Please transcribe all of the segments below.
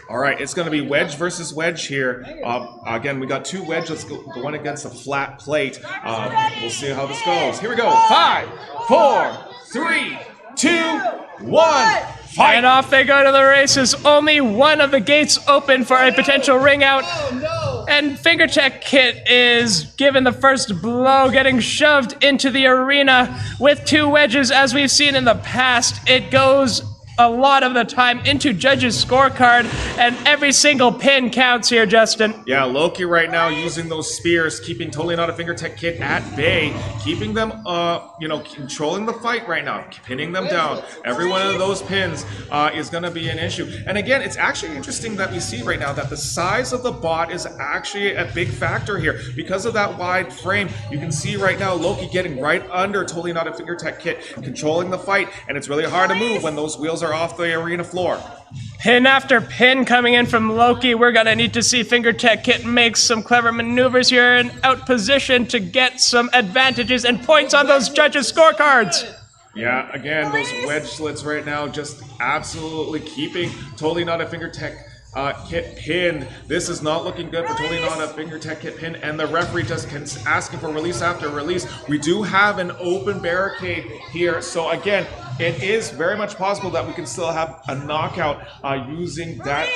All right, it's going to be wedge versus wedge here. Again, we got two wedge. Let's go the one against a flat plate. We'll see how this goes. Here we go. 5, 4, 3, 2, 1. Fight. And off they go to the races. Only one of the gates open for a potential ring out. And FingerTech Kit is given the first blow, getting shoved into the arena with two wedges. As we've seen in the past, it goes a lot of the time into judges' scorecard, and every single pin counts here, Justin. Yeah, Loki right now using those spears, keeping Totally Not a FingerTech Kit at bay, keeping them, controlling the fight right now, pinning them down. Every one of those pins is going to be an issue. And again, it's actually interesting that we see right now that the size of the bot is actually a big factor here. Because of that wide frame, you can see right now Loki getting right under Totally Not a FingerTech Kit, controlling the fight, and it's really hard to move when those wheels are off the arena floor. Pin after pin coming in from Loki. We're going to need to see FingerTech Kit make some clever maneuvers here and out position to get some advantages and points on those judges' scorecards. Yeah, again, those wedge slits right now just absolutely keeping Totally Not a FingerTech Kit pinned. This is not looking good for Totally Not a FingerTech Kit pin, and the referee just asking for release after release. We do have an open barricade here, so again, it is very much possible that we can still have a knockout using that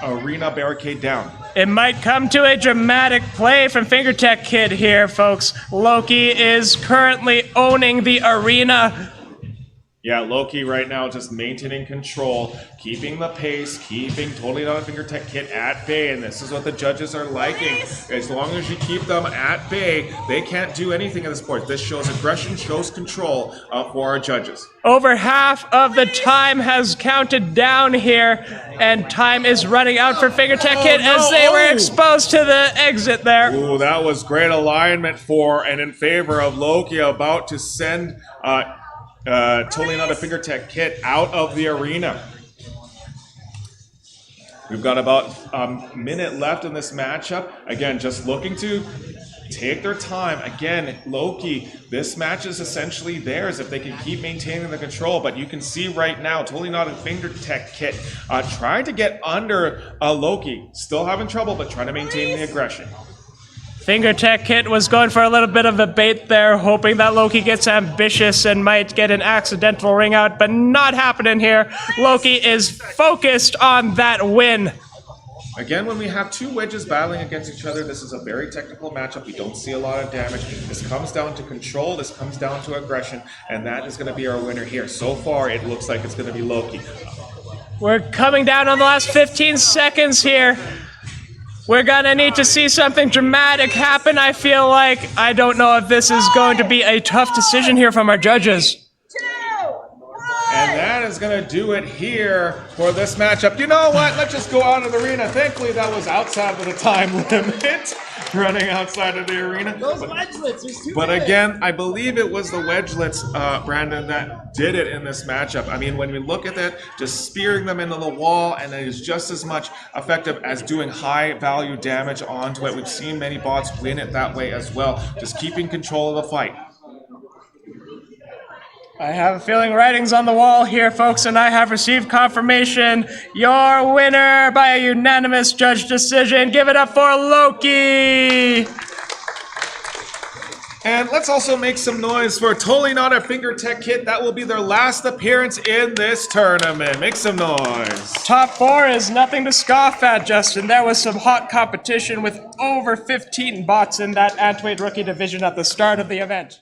arena barricade down. It might come to a dramatic play from FingerTech Kit here, folks. Loki is currently owning the arena. Yeah, Loki right now just maintaining control, keeping the pace, keeping Totally Not a FingerTech Kit at bay, and this is what the judges are liking. As long as you keep them at bay, they can't do anything at this point. This shows aggression, shows control for our judges. Over half of the time has counted down here, and time is running out for FingerTech Kit as they were exposed to the exit there. Ooh, that was great alignment for and in favor of Loki, about to send Totally Not a FingerTech Kit out of the arena. We've got about a minute left in this matchup. Again, just looking to take their time. Again, Loki, this match is essentially theirs if they can keep maintaining the control. But you can see right now, Totally Not a FingerTech Kit trying to get under Loki. Still having trouble, but trying to maintain the aggression. FingerTech Kit was going for a little bit of a bait there, hoping that Loki gets ambitious and might get an accidental ring out, but not happening here. Loki is focused on that win. Again, when we have two wedges battling against each other, this is a very technical matchup. We don't see a lot of damage. This comes down to control, this comes down to aggression, and that is going to be our winner here. So far, it looks like it's going to be Loki. We're coming down on the last 15 seconds here. We're gonna need to see something dramatic happen, I feel like. I don't know if this is going to be a tough decision here from our judges. And that is going to do it here for this matchup. You know what? Let's just go out of the arena. Thankfully, that was outside of the time limit, running outside of the arena. Those wedgelets are too But big. again, I believe it was the wedgelets, Brandon, that did it in this matchup. I mean, when we look at that, just spearing them into the wall, and it is just as much effective as doing high value damage onto it. We've seen many bots win it that way as well, just keeping control of the fight. I have a feeling writing's on the wall here, folks, and I have received confirmation. Your winner by a unanimous judge decision. Give it up for Loki! And let's also make some noise for Totally Not a FingerTech Kit. That will be their last appearance in this tournament. Make some noise. Top 4 is nothing to scoff at, Justin. There was some hot competition with over 15 bots in that Antweight rookie division at the start of the event.